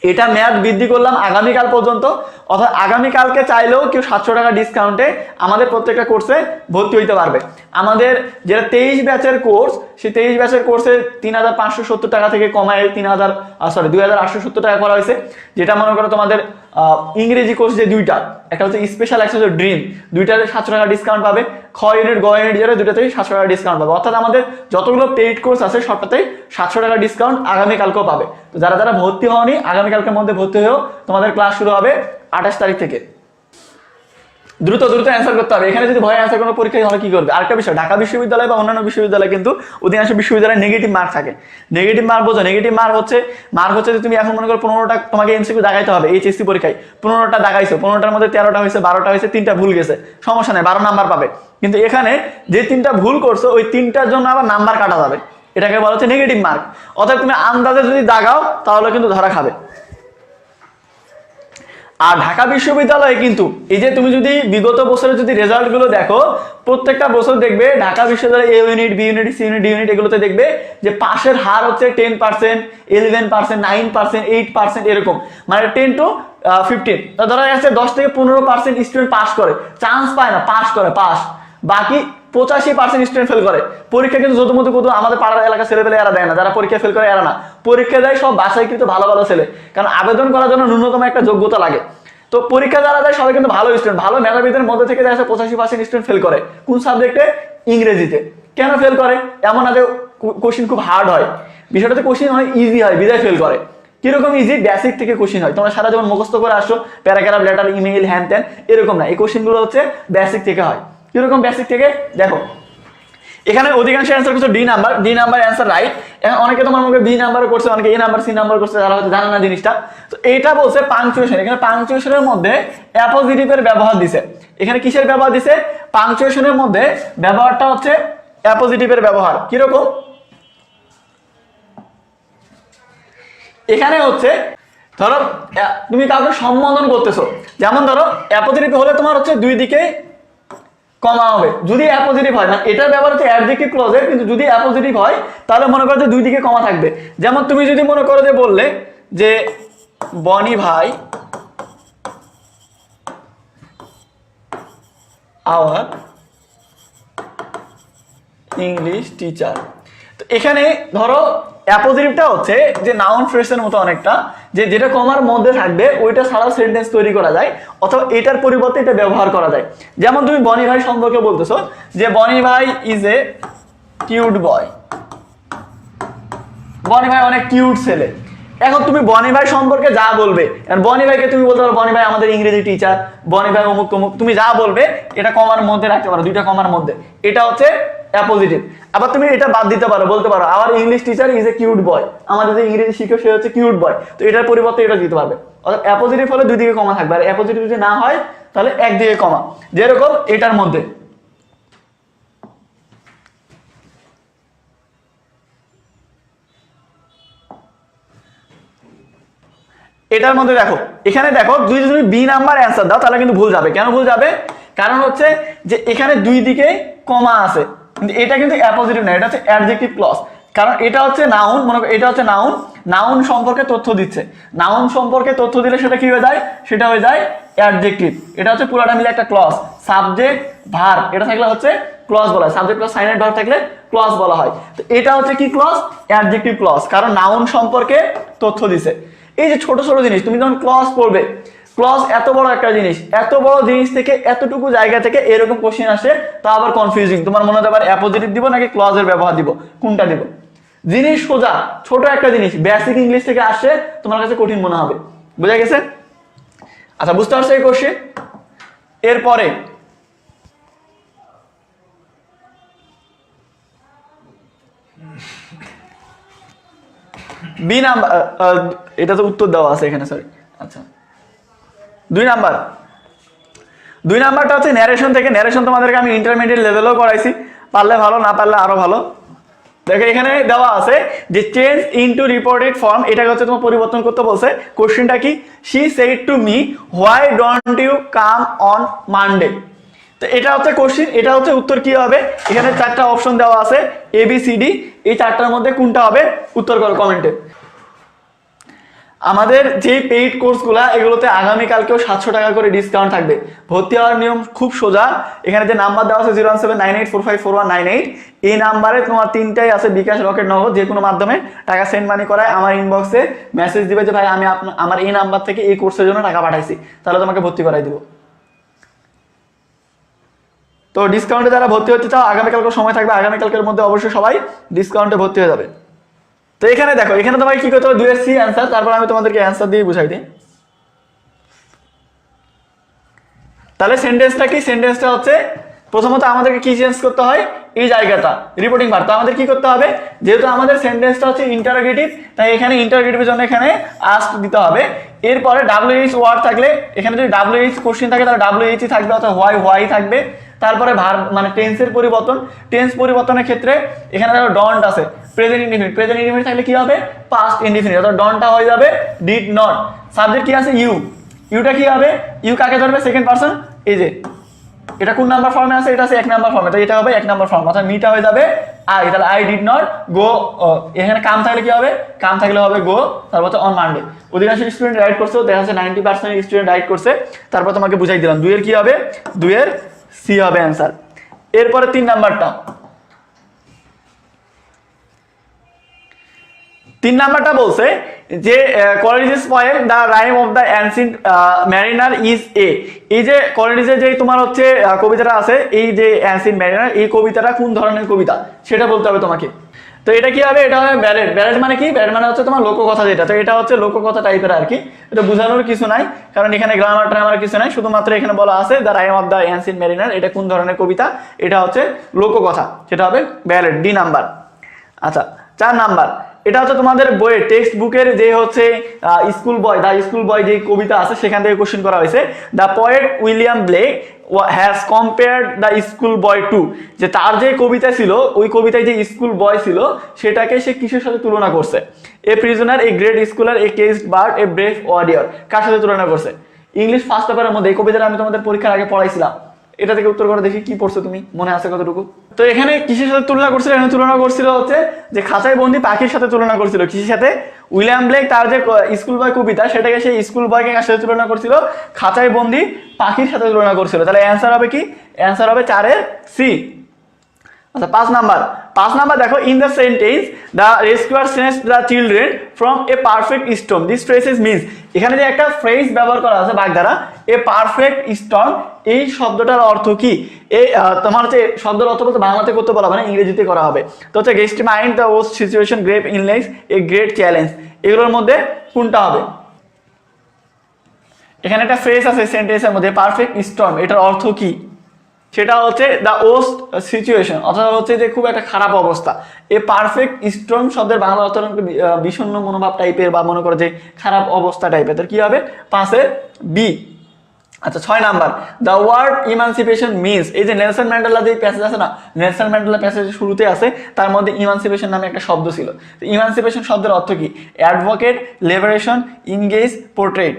এটা মেয়াদ বৃদ্ধি করলাম আগামীকাল পর্যন্ত, অর্থাৎ আগামীকালকে চাইলেও কেউ 700 টাকা ডিসকাউন্টে আমাদের প্রত্যেকটা কোর্সে ভর্তি হইতে পারবে। আমাদের যেটা 23 ব্যাচের কোর্স, সেই 23 ব্যাচের কোর্সে 3570 টাকা থেকে কমায় 2870 টাকা করা হয়েছে, যেটা মনে করো তোমাদের ইংরেজি কোর্স যে দুইটা, একটা হচ্ছে স্পেশাল, একটা হচ্ছে ড্রিম, দুইটাতে 700 টাকা ডিসকাউন্ট পাবে। খ ইউনিট গ ইউনিট যেটা দুইটাতেই 700 টাকা ডিসকাউন্ট পাবে। অর্থাৎ আমাদের যতগুলো পেইড কোর্স আছে সবটাতেই 700 টাকা ডিসকাউন্ট আগামীকালকেও পাবে। তো যারা যারা ভর্তি হওনি আগামীকালকের মধ্যে ভর্তি হয়েও তোমাদের ক্লাস শুরু হবে 28 তারিখ থেকে। দ্রুত দ্রুত অ্যান্সার করতে হবে। এখানে যদি ভয় অ্যান্সার কোনো পরীক্ষায় হলে কি করবে? আরেকটা বিষয়, ঢাকা বিশ্ববিদ্যালয় বা অন্যান্য বিশ্ববিদ্যালয় কিন্তু অধিকাংশ বিশ্ববিদ্যালয়ে নেগেটিভ মার্ক থাকে। নেগেটিভ মার্ক বোঝো, নেগেটিভ মার্ক হচ্ছে যে তুমি এখন মনে করো 15টা তোমাকে এমসিকিউ দাগাইতে হবে এইচএসসি পরীক্ষায়, 15টা দাগাইছো, 15টার মধ্যে 13টা হয়েছে, 12টা হয়েছে, 3টা ভুল গেছে, সমস্যা নেই, 12 নাম্বার পাবে। কিন্তু এখানে যে 3টা ভুল করছো ওই 3টার জন্য আবার নাম্বার কাটা যাবে, এটাকে বলা হচ্ছে নেগেটিভ মার্ক। অর্থাৎ তুমি আন্দাজে যদি দাগাও তাহলে কিন্তু ধরা খাবে। আর ঢাকা বিশ্ববিদ্যালয়ে কিন্তু এই যে তুমি যদি বিগত বছরের যদি রেজাল্ট গুলো দেখো, প্রত্যেকটা বছর দেখবে ঢাকা বিশ্ববিদ্যালয় A unit, B unit, C unit, D unit এগুলোতে দেখবে যে পাশের হার হচ্ছে 10%, 11%, 9%, 8% এরকম, মানে 10 to 15। ধরা যাচ্ছে 10 থেকে 15% স্টুডেন্ট পাস করে, চান্স পায় না, পাস করে, পাস, বাকি 85% স্টুডেন্ট ফেল করে। পরীক্ষা কিন্তু যত মতো কত আমাদের পাড়ার এলাকা ছেলে পেলে এরা দেয় না, যারা পরীক্ষা ফেল করে এরা না, পরীক্ষা দেয় সব বাসায় কিন্তু ভালো ভালো ছেলে, কারণ আবেদন করার জন্য ন্যূনতম একটা যোগ্যতা লাগে। তো পরীক্ষা যারা দেয় সবাই কিন্তু ভালো স্টুডেন্ট, ভালো মেধাবীদের মধ্যে থেকে দেখা যায় 85% স্টুডেন্ট ফেল করে। কোন সাবজেক্টে? ইংরেজিতে। কেন ফেল করে? এমন না যে কোশ্চিন খুব হার্ড হয়, বিষয়টাতে কোশ্চিন অনেক ইজি হয় বিদায় ফেল করে। কিরকম ইজি? বেসিক থেকে কোশ্চিন হয়, তোমরা সারা যেমন মুখস্থ করে আসছো প্যারাগ্রাফ, লেটার, ইমেইল, হ্যান ত্যান, এরকম না, এই কোশ্চিনগুলো হচ্ছে বেসিক থেকে হয়। কিরকম বেসিক থেকে? দেখো এখানে অধিকাংশ অ্যান্সার করছে D number, D number answer right. এখন অনেকে তোমার মুখে বি নাম্বার করছে, অনেকে এ নাম্বার, সি নাম্বার করছে, যারা হয়তো জানে না জিনিসটা। তো এইটা বলছে পাংচুয়েশন, এখানে পাংচুয়েশনের মধ্যে অ্যাপোজিটিভের ব্যবহার দিছে। এখানে কিসের ব্যবহার দিছে? পাংচুয়েশনের মধ্যে ব্যবহারটা হচ্ছে অ্যাপোজিটিভের ব্যবহার। কিরকম? এখানে হচ্ছে ধরো তুমি কাউকে সম্বোধন করতেছো, যেমন ধরো অ্যাপোজিটিভ হলে তোমার হচ্ছে দুই দিকে কমা হবে, যদি অ্যাপোজিটিভ হয়, মানে এটার ব্যবহার হচ্ছে অ্যাডজেক্টিভ ক্লজের, কিন্তু যদি অ্যাপোজিটিভ হয় তাহলে মনে করো যে দুই দিকে কমা থাকবে। যেমন তুমি যদি মনে করো যে বললে যে বনি ভাই আওয়ার ইংলিশ টিচার, তো এখানে ধরো অ্যাপোজিটিভটা হচ্ছে যে নাউন ফ্রেজের মতো অনেকটা, যে যেটা কমার মধ্যে থাকবে ওইটা ছাড়াও সেন্টেন্স তৈরি করা যায়, অথবা এটার পরিবর্তে এটা ব্যবহার করা যায়। যেমন তুমি বনি ভাই সম্পর্কে বলতেছো যে বনি ভাই ইজ এ কিউট বয়, বনি ভাই অনেক কিউট ছেলে। এখন তুমি বনি ভাই সম্পর্কে যা বলবে, বনি ভাইকে তুমি বলতে পারো বনি ভাই আমাদের ইংরেজি টিচার, বনি ভাই অমুক তমুক, তুমি যা বলবে এটা কমার মধ্যে রাখতে পারো, দুইটা কমার মধ্যে, এটা হচ্ছে অ্যাপোজিটিভ। আবার তুমি এটা বাদ দিতে পারো, বলতে পারো our English teacher is a cute বয়, আমাদের যে ইংরেজি শিক্ষক সে হচ্ছে কিউট বয়, তো এটার পরিবর্তে এটা দিতে পারবে। অর্থাৎ অ্যাপোজিটিভ হলে দুই দিকে কমা থাকবে, আর অ্যাপোজিটিভ যদি না হয় তাহলে একদিকে কমা, যেরকম এটার মধ্যে। এটার মধ্যে দেখো, এখানে দেখো যদি তুমি বি নাম্বার অ্যান্সার দাও তাহলে কিন্তু ভুল যাবে। কেন ভুল যাবে? কারণ হচ্ছে যে এখানে দুই দিকে কমা আছে, কিন্তু এটা কিন্তু অ্যাপোজিটিভ না, এটা হচ্ছে অ্যাডজেক্টিভ ক্লজ। কারণ এটা হচ্ছে নাউন, মনে করো এটা হচ্ছে নাউন, নাউন সম্পর্কে তথ্য দিচ্ছে, নাউন সম্পর্কে তথ্য দিলে সেটা কি হয়ে যায়? সেটা হয়ে যায় অ্যাডজেক্টিভ। এটা হচ্ছে পুরোটা মিলে একটা ক্লজ, সাবজেক্ট ভার্ব, এটা থাকলে হচ্ছে ক্লজ বলা হয়, সাবজেক্ট প্লাস সাইনেট ভার্ব থাকলে ক্লজ বলা হয়। তো এটা হচ্ছে কি ক্লজ? অ্যাডজেক্টিভ ক্লজ, কারণ নাউন সম্পর্কে তথ্য দিছে। এই যে ছোট ছোট জিনিস তুমি যখন ক্লজ পড়বে, ক্লজ এত বড় একটা জিনিস, এত বড় জিনিস থেকে এতটুকু জায়গা থেকে এরকম কোশ্চেন আসে, তা আবার কনফিউজিং, তোমার মনে হতে পারে অ্যাপোজিটিভ দিব নাকি ক্লজের ব্যবহার দিব, কোনটা দিব। জিনিস সোজা, ছোট একটা জিনিস বেসিক ইংলিশ থেকে আসে, তোমার কাছে কঠিন মনে হবে। বুঝা গেছে? আচ্ছা, বুঝতে পারছো এই কোশ্চেন? এরপরে বি নাম্বার, এটা তো উত্তর দেওয়া আছে এখানে, সরি। আচ্ছা, দুই নাম্বারটা হচ্ছে ন্যারেশন থেকে। ন্যারেশন তোমাদেরকে আমি ইন্টারমিডিয়েট লেভেলও করাইছি, পারলে ভালো, না পারলে আরো ভালো। দেখো এখানে দেওয়া আছে যে চেঞ্জ ইনটু রিপোর্টেড ফর্ম, এটাকে হচ্ছে তোমার পরিবর্তন করতে বলছে। কোশ্চেনটা কি? She said to me why don't you come on Monday. তো এটা হচ্ছে কোশ্চেন, এটা হচ্ছে উত্তর কি হবে? এখানে চারটা অপশন দেওয়া আছে ABCD, এই চারটার মধ্যে কোনটা হবে উত্তর করো কমেন্টে। আমাদের যে পেইড কোর্সগুলা এগুলোতে আগামীকালকেও 700 টাকা করে ডিসকাউন্ট থাকবে। ভর্তি হওয়ার নিয়ম খুব সোজা, এখানে যে নাম্বার দেওয়া আছে 01798454198, এই নাম্বারে তোমার 3টাই আছে, বিকাশ, রকেট, নগদ, যে কোনো মাধ্যমে টাকা সেন্ড মানি করায় আমার ইনবক্সে মেসেজ দিবে যে ভাই আমি আমার এই নাম্বার থেকে এই কোর্সের জন্য টাকা পাঠাইছি, তাহলে তোমাকে ভর্তি করাই দিব। তো ডিসকাউন্টে যারা ভর্তি হতে চাও আগামীকালকে সময় থাকবে, আগামীকালকের মধ্যে অবশ্যই সবাই ডিসকাউন্টে ভর্তি হয়ে যাবে। তো এখানে দেখো, এখানে তোমাকে কি করতে হবে, 2 এর সি অ্যান্সার, তারপর আমি তোমাদেরকে অ্যান্সার দিয়ে বুঝাই দিই। তাহলে সেন্টেন্সটা কি, সেন্টেন্সটা হচ্ছে প্রথমত আমাদেরকে কি চেঞ্জ করতে হয়, এই জায়গাটা রিপোর্টিং ভার্ব। তো আমাদের কি করতে হবে, যেহেতু আমাদের সেন্টেন্সটা হচ্ছে ইন্টারোগেটিভ, তাই এখানে ইন্টারোগেটিভের জন্য এখানে আস্ক দিতে হবে। এরপরে WH ওয়ার্ড থাকলে, এখানে যদি WH কোশ্চেন থাকে তাহলে WH থাকবে, অর্থাৎ হোয়াই থাকবে। তারপরে ভার্ব মানে টেন্সের পরিবর্তন, টেন্স পরিবর্তনের ক্ষেত্রে এখানে দেখো ডন্ট আছে, প্রেজেন্ট ইনডিফিনিট, প্রেজেন্ট ইনডিফিনিট থাকলে কি হবে, পাস্ট ইনডিফিনিট, অর্থাৎ ডন্টটা হয়ে যাবে ডিড নট। সাবজেক্ট কি আছে, ইউ, ইউটা কি হবে, ইউ কাকে ধরবে, সেকেন্ড পারসন, এই যে এটা কোন নাম্বার ফর্মে আছে, এটা আছে 1 নাম্বার ফর্মে, তাই এটা হবে 1 নাম্বার ফর্ম, অর্থাৎ মিটা হয়ে যাবে আই, তাহলে আই ডিড নট গো। এখানে কাম থাকলে কি হবে, কাম থাকলে হবে গো, তারপর অন মানডে। অধিকাংশ স্টুডেন্ট রাইট করছে, দেখা যাচ্ছে 90% স্টুডেন্ট রাইট করছে। তারপর তোমাকে বুঝাই দিলাম 2 এর কি হবে, 2 এর সি হবে অ্যান্সার। এরপরে 3 নাম্বারটা, 3 নাম্বারটা বলছে যে Coleridge's poem the rhyme of the ancient Mariner is a. এই যে কলেরিজের যে তোমার হচ্ছে কবিতাটা আছে, এই যে অ্যানসিয়েন্ট ম্যারিনার, এই কবিতাটা কোন ধরনের কবিতা সেটা বলতে হবে তোমাকে। তো এটা কি হবে, এটা হবে ব্যালেড। ব্যালেড মানে কি, ব্যালেড মানে হচ্ছে তোমার লোককথা যেটা, তো এটা হচ্ছে লোককথা টাইপের আর কি। এটা বোঝানোর কিছু নাই, কারণ এখানে গ্রামার ট্রামার কিছু নাই, শুধুমাত্র এখানে বলা আছে the rhyme of the ancient mariner, এটা কোন ধরনের কবিতা, এটা হচ্ছে লোককথা, সেটা হবে ব্যালেড, ডি নাম্বার। আচ্ছা 4 নাম্বার, এটা হচ্ছে তোমাদের বইয়ের টেক্সট বুকের যে হচ্ছে school boy, the school boy যে কবিতা আছে সেখান থেকে কোশ্চেন করা হয়েছে। The poet William Blake has compared the school boy to, যে তার যে কবিতা ছিল, ওই কবিতায় যে স্কুল বয় ছিল সেটাকে সে কিসের সাথে তুলনা করছে, a prisoner, a great scholar, a caged bird, a brave warrior, কার সাথে তুলনা করছে। ইংলিশ ফার্স্ট পেপারের মধ্যে এই কবিতাটা আমি তোমাদের পরীক্ষার আগে পড়াইছিলাম, এটা থেকে উত্তর করে দেখি কি পড়ছো তুমি, মনে আছে কতটুকু। তো এখানে কিসের সাথে তুলনা করছিল, এখানে তুলনা করছিল হচ্ছে যে খাঁচায় বন্দি পাখির সাথে তুলনা করছিল, কিসের সাথে, উইলিয়াম ব্লেক তার যে স্কুল বয় কবিতা সেটাকে সেই স্কুল বয়কে কার সাথে তুলনা করছিল, খাঁচায় বন্দি পাখির সাথে তুলনা করছিল। তাহলে অ্যান্সার হবে কি, অ্যান্সার হবে 4 এর সি। আচ্ছা 5 নাম্বার দেখো, in the sentence the rescuer snatched the children from a perfect storm, this phrase means, এখানে যে একটা ফ্রেজ ব্যবহার করা আছে বাগধারা, এ পারফেক্ট স্টর্ম, এই শব্দটার অর্থ কি, এই তোমার হচ্ছে শব্দের অর্থ বলতে বাংলাতে করতে বলা হবে না, ইংরেজিতে করা হবে। তো হচ্ছে guest mind the worst situation, grave ইনলেস, a great challenge, এগুলোর মধ্যে কোনটা হবে। এখানে একটা ফ্রেজ আছে সেন্টেন্সের মধ্যে, পারফেক্ট স্টর্ম, এটার অর্থ কি, সেটা হচ্ছে দ্য ওস্ট সিচুয়েশন, অর্থাৎ হচ্ছে যে খুব একটা খারাপ অবস্থা। এ পারফেক্ট স্টর্ম শব্দের বাংলা অর্থ বিষণ্ণ মনোভাব টাইপের, বা মনে করো যে খারাপ অবস্থা টাইপের, তার কি হবে 5 এর বি। আচ্ছা 6 number, the word emancipation means, এই যে নেলসন ম্যান্ডেলা যে প্যাসেজ আছে না, নেলসন ম্যান্ডেলা প্যাসেজের শুরুতে আছে, তার মধ্যে ইমানসিপেশন নামে একটা শব্দ ছিল। তো ইমানসিপেশন শব্দের অর্থ কি, অ্যাডভোকেট, লিবারেশন, ইনগেজ, পোর্ট্রেট,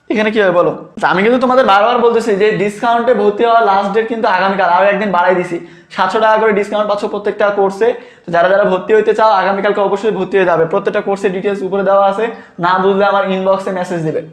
এখানে কি হবে বলো। আমি কিন্তু তোমাদের বারবার বলতেছি যে ডিসকাউন্টে ভর্তি হওয়ার লাস্ট ডেট কিন্তু আগামীকাল, আরো একদিন বাড়াই দিছি, 700 টাকা করে ডিসকাউন্ট পাচ্ছ প্রত্যেকটা কোর্সে। যারা যারা ভর্তি হইতে চাও আগামীকালকে অবশ্যই ভর্তি হয়ে যাবে, প্রত্যেকটা কোর্সের ডিটেলস উপরে দেওয়া আছে, না বুঝলে আমার ইনবক্সে মেসেজ দিবে।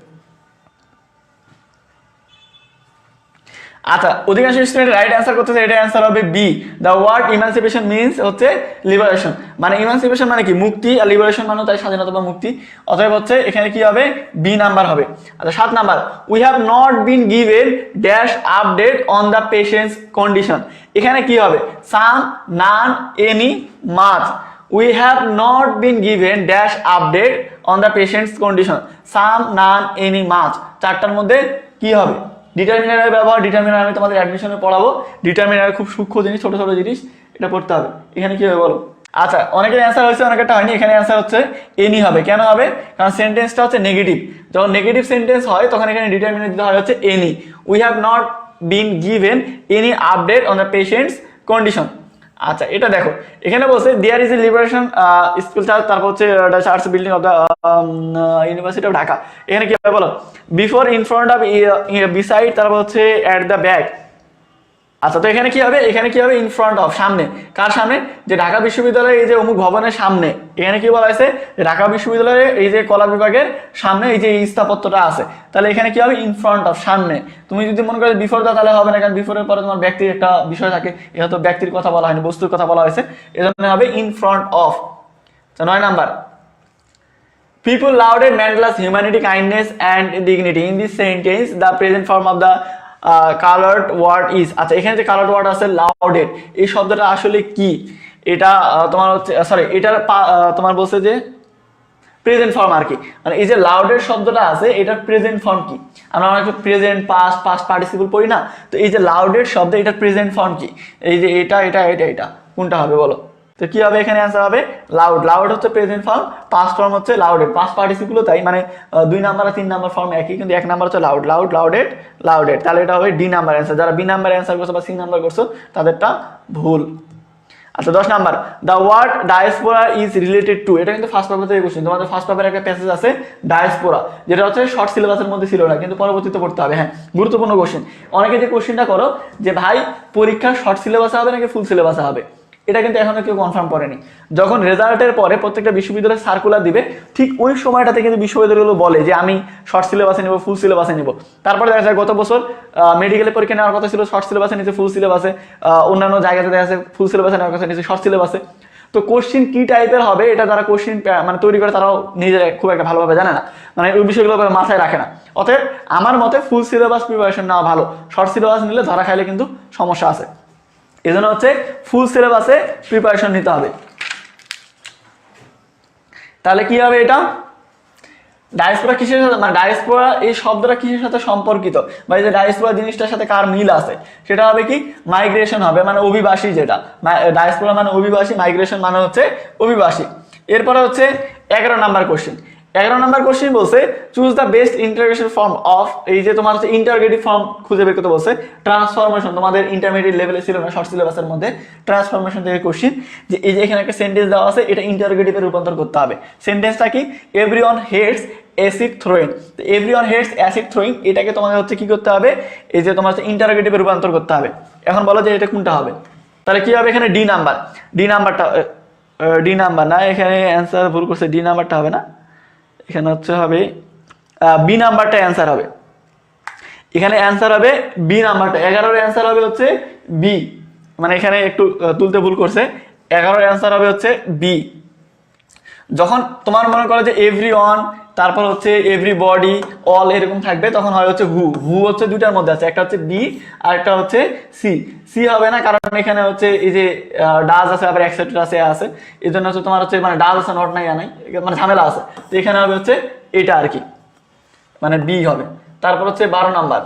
আচ্ছা অধিকাংশ স্টুডেন্ট রাইট অ্যান্সার করতেছে, এটা অ্যান্সার হবে B, the word emancipation means হচ্ছে লিবারেশন, মানে ইমানসিপেশন মানে কি মুক্তি, আর লিবারেশন মানে তাই স্বাধীনতা বা মুক্তি, অতএব হচ্ছে এখানে কি হবে, বি নাম্বার হবে। আচ্ছা 7 number, we have not been given dash update on the patient's condition, এখানে কি হবে, some, none, any, much, we have not been given dash update on the patient's condition, some, none, any, much, চারটার মধ্যে কি হবে। ডিটারমিনারের ব্যবহার, determiner আমি তোমাদের অ্যাডমিশনে পড়াবো, ডিটারমিনার খুব সূক্ষ্ম জিনিস, ছোট ছোট জিনিস, এটা পড়তে হবে। এখানে কি হবে বলো। আচ্ছা অনেকের অ্যান্সার হয়েছে, অনেকেরটা হয়নি, এখানে অ্যান্সার হচ্ছে এনি হবে। কেন হবে, কারণ সেন্টেন্সটা হচ্ছে নেগেটিভ, যখন নেগেটিভ সেন্টেন্স হয় তখন এখানে ডিটারমিনার দিতে হয় হচ্ছে any. We have not been given any update on the patient's condition. আচ্ছা এটা দেখো, এখানে বলছে there is a liberation school, তারপর হচ্ছে church building of the university of Dhaka, এখানে কি হবে বলো, before, in front of, beside, তারপর হচ্ছে অ্যাট দ্য ব্যাক, আচ্ছা, তো এখানে কি হবে, এখানে কি হবে, ইন ফ্রন্ট অফ, সামনে, কার সামনে, যে ঢাকা বিশ্ববিদ্যালয়ের এই যে অমুক ভবনের সামনে, এখানে কি বলা হয়েছে, ঢাকা বিশ্ববিদ্যালয়ের এই যে কলা বিভাগের সামনে এই যে এই স্থাপত্যটা আছে, তাহলে এখানে কি হবে, ইন ফ্রন্ট অফ, সামনে। তুমি যদি মনে করো বিফোর দা, তাহলে হবে না, কারণ বিফোরের পরে তোমার ব্যক্তির একটা বিষয় থাকে, এটা তো ব্যক্তির কথা বলা হয়নি, বস্তুর কথা বলা হয়েছে, এজন্য হবে in front of. 9 number, people lauded Mandela's humanity, kindness and dignity. In this sentence, the present form of the colored word is, আচ্ছা এখানে যে colored word আছে lauded, এই শব্দটা আসলে কি, এটা তোমার হচ্ছে সরি, এটার তোমার বলছে যে প্রেজেন্ট ফর্ম আর কি, মানে এই যে লাউডের শব্দটা আছে এটার প্রেজেন্ট ফর্ম কি, আমরা অনেক প্রেজেন্ট পাস্ট পাস্ট পার্টিসিপল পড়ি না, তো এই যে লাউডের শব্দ এটার প্রেজেন্ট ফর্ম কি, এই যে এটা এটা এটা এটা কোনটা হবে বলো, তো কি হবে, এখানে অ্যান্সার হবে লাউড। লাউড হচ্ছে প্রেজেন্ট ফর্ম, পাস্ট ফর্ম হচ্ছে লাউডেড, পাস্ট পার্টিসিপলও তাই, মানে 2 নাম্বার আর 3 নাম্বার ফর্ম একই, কিন্তু 1 নাম্বার হচ্ছে লাউড, লাউড লাউডেড লাউডেড, তাহলে এটা হবে ডি নাম্বার অ্যান্সার। যারা বি নাম্বার অ্যান্সার করছো বা সি নাম্বার করছো তাদেরটা ভুল। আচ্ছা 10 number, the word diaspora is related to, এটা কিন্তু ফার্স্ট পেপার থেকে কোশ্চেন, তোমাদের ফার্স্ট পেপারে একটা প্যাসেজ আছে ডায়াসপোরা, যেটা হচ্ছে শর্ট সিলেবাসের মধ্যে ছিল না, কিন্তু পরবর্তীতে পড়তে হবে। হ্যাঁ, গুরুত্বপূর্ণ কোশ্চেন। অনেকে যে কোশ্চেনটা করো যে ভাই পরীক্ষা শর্ট সিলেবাসে হবে নাকি ফুল সিলেবাসে হবে, এটা কিন্তু এখনো কেউ কনফার্ম করেনি। যখন রেজাল্টের পরে প্রত্যেকটা বিশ্ববিদ্যালয় সার্কুলার দিবে, ঠিক ওই সময়টাতে কিন্তু বিশ্ববিদ্যালয়গুলো বলে যে আমি শর্ট সিলেবাসে নেব, ফুল সিলেবাসে নেব। তারপরে দেখা যায় গত বছর মেডিকেলের পরীক্ষা নেওয়ার কথা ছিল শর্ট সিলেবাসে, নিচে ফুল সিলেবাসে, অন্যান্য জায়গাতে দেখা যাচ্ছে ফুল সিলেবাসে নেওয়ার কথা, নিচে শর্ট সিলেবাসে। তো কোশ্চিন কি টাইপের হবে এটা যারা কোশ্চিন মানে তৈরি করে তারাও নিজেরা খুব একটা ভালোভাবে জানে না, মানে ওই বিষয়গুলো মাথায় রাখে না। অতএব আমার মতে ফুল সিলেবাস প্রিপারেশন নেওয়া ভালো, শর্ট সিলেবাস নিলে ধরা খাইলে কিন্তু সমস্যা আছে। এজন্য হচ্ছে ফুল সিলেবাসে প্রিপারেশন নিতে হবে। তাহলে কি হবে, এটা ডায়াসপোরা কিসের সাথে, মানে ডায়াসপোরা এই শব্দটা কিসের সাথে সম্পর্কিত, বা এই যে ডায়াসপোরা জিনিসটার সাথে কার মিল আছে, সেটা হবে কি মাইগ্রেশন হবে, মানে অভিবাসী, যেটা ডায়াসপোরা মানে অভিবাসী, মাইগ্রেশন মানে হচ্ছে অভিবাসী। এরপরে হচ্ছে 11 নাম্বার কোশ্চেন। 11 নাম্বার কোশ্চেন বলছে choose the best interrogation form of, এই যে তোমার হচ্ছে ইন্টারোগেটিভ ফর্ম খুঁজে বের করতে বলছে, ট্রান্সফরমেশন, তোমাদের ইন্টারমিডিয়েট লেভেলে ছিল না শর্ট সিলেবাসের মধ্যে, ট্রান্সফরমেশন থেকে কোশ্চেন, যে এই যে এখানে একটা সেন্টেন্স দেওয়া আছে, এটা ইন্টারোগেটিভে রূপান্তর করতে হবে। সেন্টেন্সটা কি, এভরিওয়ান হেটস অ্যাসিড থ্রোয়িং, তো এভরিওয়ান হেটস অ্যাসিড থ্রোয়িং, এটাকে তোমাদের হচ্ছে কি করতে হবে, এই যে তোমার হচ্ছে ইন্টারোগেটিভে রূপান্তর করতে হবে। এখন বলো যে এটা কোনটা হবে, তাহলে কি হবে, এখানে ডি নাম্বার, ডি নাম্বারটা, ডি নাম্বার না, এখানে অ্যান্সার ভুল করছে, ডি নাম্বারটা হবে না, এখানে হচ্ছে হবে বি নাম্বারটা অ্যান্সার হবে, এখানে অ্যান্সার হবে বি নাম্বারটা। 11-এর অ্যান্সার হবে হচ্ছে বি, মানে এখানে একটু তুলতে ভুল করছে, 11-এর অ্যান্সার হবে হচ্ছে বি। যখন তোমার মনে করো যে এভরিওয়ান, তারপর হচ্ছে এভরিবডি, অল এরকম থাকবে, তখন হয় হচ্ছে হু, হু হচ্ছে দুইটার মধ্যে আছে, একটা হচ্ছে বি আর একটা হচ্ছে সি। সি হবে না, কারণ এখানে হচ্ছে এই যে ডাজ আছে, আবার এক্সেট্রা আছে, এই জন্য হচ্ছে তোমার হচ্ছে মানে ডাজ আছে নট নাই নাই, মানে ঝামেলা আছে, তো এখানে হবে হচ্ছে এটা আর কি, মানে বি হবে। তারপর হচ্ছে 12 নাম্বার,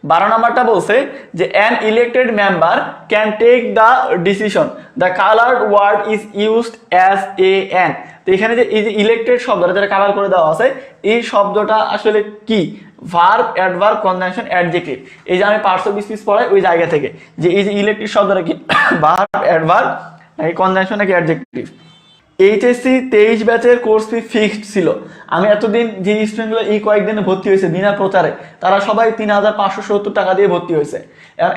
12 নাম্বারটা বলছে যে an elected member can take the decision, the coloured word is used as a an, তো এখানে যে এই যে ইলেক্টেড শব্দটা যেটা কালার করে দেওয়া আছে, এই শব্দটা আসলে কি, ভার্ব, অ্যাডভার্ব, কনজাংশন, অ্যাডজেক্টিভ। এই যে আমি পার্টস অফ স্পিচ পড়াই ওই জায়গা থেকে, যে এই যে ইলেক্টেড শব্দটা কি ভার্ব, অ্যাডভার্ব নাকি কনজাংশন নাকি অ্যাডজেক্টিভ। এইচএসসি 23 ব্যাচের কোর্স ফি ফিক্সড ছিল। আমি এতদিন যে স্টুডেন্টগুলো এই কয়েকদিনে ভর্তি হয়েছে বিনা প্রচারে, তারা সবাই 3570 টাকা দিয়ে ভর্তি হয়েছে।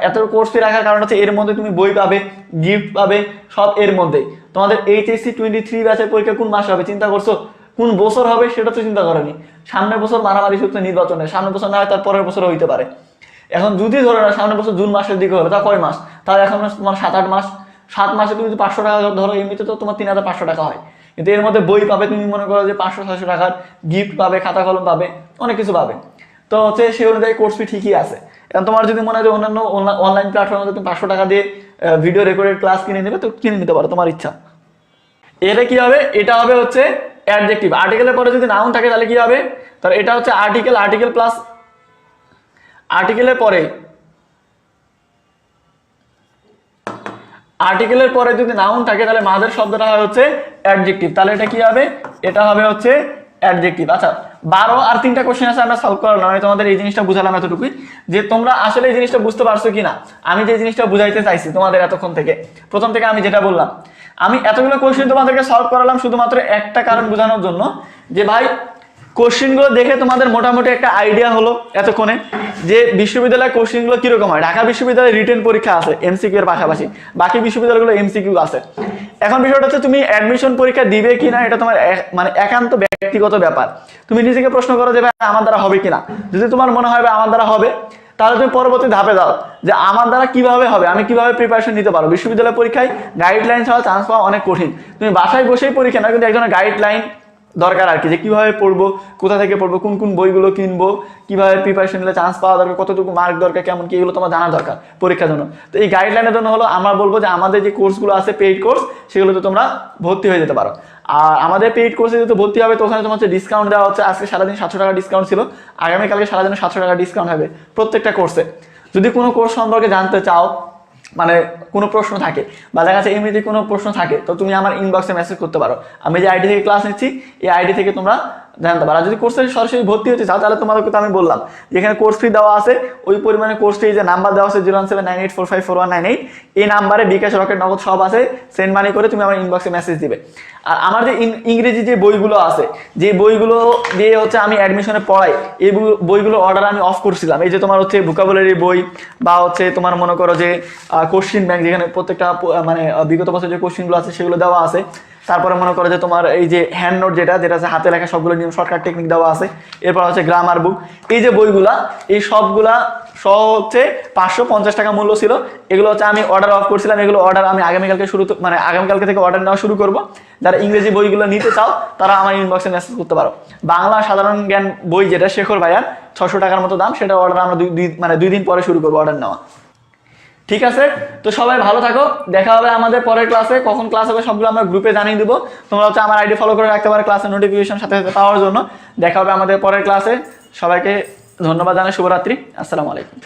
এত কোর্স ফি রাখার কারণ হচ্ছে এর মধ্যে তুমি বই পাবে, গিফট পাবে, সব এর মধ্যেই। তোমাদের এইচএসসি 23 ব্যাচের পরীক্ষা কোন মাসে হবে চিন্তা করছো, কোন বছর হবে সেটা তো চিন্তা করেনি। সামনের বছর মারামারি হচ্ছে নির্বাচনে, সামনের বছর না হয় তার পরের বছর হইতে পারে। এখন যদি ধরে না সামনের বছর জুন মাসের দিকে হবে, তা কয় মাস, তাহলে এখন তোমার 7-8 মাস। 7 মাসে তুমি যদি 500 টাকা ধরো, এমনিতে তো তোমার 3500 টাকা হয়, কিন্তু এর মধ্যে বই পাবে, তুমি মনে করো যে 500-600 টাকার গিফট পাবে, খাতা কলম পাবে, অনেক কিছু পাবে। তো হচ্ছে সেই অনুযায়ী কোর্স ফি ঠিকই আছে। এখন তোমার যদি মনে হয় যে অন্যান্য অনলাইন প্ল্যাটফর্মে তুমি 500 টাকা দিয়ে ভিডিও রেকর্ডেড ক্লাস কিনে নেবে, তো কিনে নিতে পারো, তোমার ইচ্ছা। এটা কি হবে, এটা হবে হচ্ছে অ্যাডজেক্টিভ। আর্টিকেলের পরে যদি নাউন থাকে তাহলে কি হবে, তাহলে এটা হচ্ছে আর্টিকেল, আর্টিকেল প্লাস আর্টিকেলের পরে, আর্টিকেলের পরে যদি নাউন থাকে তাহলে মাদার শব্দটা হয় হচ্ছে অ্যাডজেক্টিভ, তাহলে এটা কি হবে, এটা হবে হচ্ছে অ্যাডজেক্টিভ। আচ্ছা 12 আর 3টা কোশ্চেন আছে, আমরা সলভ করলাম, আমি তোমাদের এই জিনিসটা বুঝালাম এতটুকুই, যে তোমরা আসলে এই জিনিসটা বুঝতে পারছো কিনা। আমি যে জিনিসটা বুঝাইতে চাইছি তোমাদের এতক্ষণ থেকে, প্রথম থেকে আমি যেটা বললাম, আমি এতগুলো কোশ্চেন তোমাদেরকে সলভ করালাম শুধুমাত্র একটা কারণ বোঝানোর জন্য, যে ভাই কোশ্চেনগুলো দেখে তোমাদের মোটামুটি একটা আইডিয়া হলো এতক্ষণে যে বিশ্ববিদ্যালয়ের কোশ্চেনগুলো কিরকম হয়। ঢাকা বিশ্ববিদ্যালয়ে রিটেন পরীক্ষা আছে এমসিকিউ এর পাশাপাশি, বাকি বিশ্ববিদ্যালয়গুলো এমসিকিউ আছে। এখন বিষয়টা হচ্ছে তুমি অ্যাডমিশন পরীক্ষা দিবে কিনা এটা তোমার মানে একান্ত ব্যক্তিগত ব্যাপার। তুমি নিজেকে প্রশ্ন করো যে ভাই আমার দ্বারা হবে কিনা। যদি তোমার মনে হয় আমার দ্বারা হবে, তাহলে তুমি পরবর্তী ধাপে যাও যে আমার দ্বারা কিভাবে হবে, আমি কিভাবে প্রিপারেশন নিতে পারো। বিশ্ববিদ্যালয় পরীক্ষায় গাইডলাইন ছাড়া চান্স পাওয়া অনেক কঠিন। তুমি বাসায় বসেই পরীক্ষা না, কিন্তু একজনের গাইডলাইন দরকার আর কি, যে কিভাবে পড়বো, কোথা থেকে পড়বো, কোন কোন বইগুলো কিনবো, কিভাবে প্রিপারেশন নিলে চান্স পাওয়া দরকার, কতটুকু মার্ক দরকার, কেমন কি, এগুলো তোমার জানা দরকার পরীক্ষার জন্য। তো এই গাইডলাইনের জন্য হলো আমরা বলবো যে আমাদের যে কোর্সগুলো আছে পেইড কোর্স, সেগুলোতে তোমরা ভর্তি হয়ে যেতে পারো। আর আমাদের পেইড কোর্সে যেহেতু ভর্তি হবে তো ওখানে তোমার হচ্ছে ডিসকাউন্ট দেওয়া হচ্ছে। আজকে সারাদিন 700 টাকা ডিসকাউন্ট ছিল, আগামীকালকে সারাদিন 700 টাকা ডিসকাউন্ট হবে প্রত্যেকটা কোর্সে। যদি কোনো কোর্স সম্পর্কে জানতে চাও, মানে কোনো প্রশ্ন থাকে বা দেখা যাচ্ছে এমনিতে কোনো প্রশ্ন থাকে, তো তুমি আমার ইনবক্সে মেসেজ করতে পারো। আমি যে আইডি থেকে ক্লাস নিচ্ছি এই আইডি থেকে তোমরা জানতে পারো। আর যদি কোর্সে সরাসরি ভর্তি হতে চাও তাহলে তোমাদেরকে তো আমি বললাম যেখানে কোর্স ফি দেওয়া আছে ওই পরিমাণে কোর্স ফি, যে নাম্বার দেওয়া আছে 01798454198, এই নাম্বারে বিকাশ, রকেট, নগদ সব আছে, সেন্ড মানি করে তুমি আমার ইনবক্সে মেসেজ দিবে। আর আমার যে ইংরেজি যে বইগুলো আছে, যে বইগুলো দিয়ে হচ্ছে আমি অ্যাডমিশনে পড়াই, এই বইগুলো অর্ডার আমি অফ করছিলাম। এই যে তোমার হচ্ছে ভোকাবুলারি বই বা হচ্ছে তোমার মনে করো যে কোশ্চিন ব্যাংক, যেখানে প্রত্যেকটা মানে বিগত বছর যে কোশ্চিনগুলো আছে সেগুলো দেওয়া আছে। তারপরে মনে করো যে তোমার এই যে হ্যান্ড নোট যেটা আছে হাতে লেখা, সবগুলো নিয়ম শর্টকাট টেকনিক দেওয়া আছে। এরপর হচ্ছে গ্রামার বুক, এই যে বইগুলা, এই সবগুলা সহ হচ্ছে 550 টাকা মূল্য ছিল। এগুলো হচ্ছে আমি অর্ডার অফ করছিলাম। এগুলো অর্ডার আমি আগামীকালকে মানে আগামীকালকে থেকে অর্ডার নেওয়া শুরু করবো। যারা ইংরেজি বইগুলো নিতে চাও তারা আমার ইনবক্সে মেসেজ করতে পারো। বাংলা সাধারণ জ্ঞান বই যেটা শেখর ভাইয়ার 600 টাকার মতো দাম, সেটা অর্ডার আমরা 2 দিন পরে শুরু করবো অর্ডার নেওয়া। ঠিক আছে, তো সবাই ভালো থাকো। দেখা হবে আমাদের পরের ক্লাসে। কখন ক্লাস হবে সবগুলো আমরা গ্রুপে জানিয়ে দেবো। তোমরা হচ্ছে আমার আইডি ফলো করে রাখতে পারো ক্লাসের নোটিফিকেশন সাথে সাথে পাওয়ার জন্য। দেখা হবে আমাদের পরের ক্লাসে। সবাইকে ধন্যবাদ জানাই, শুভরাত্রি, আসসালামু আলাইকুম।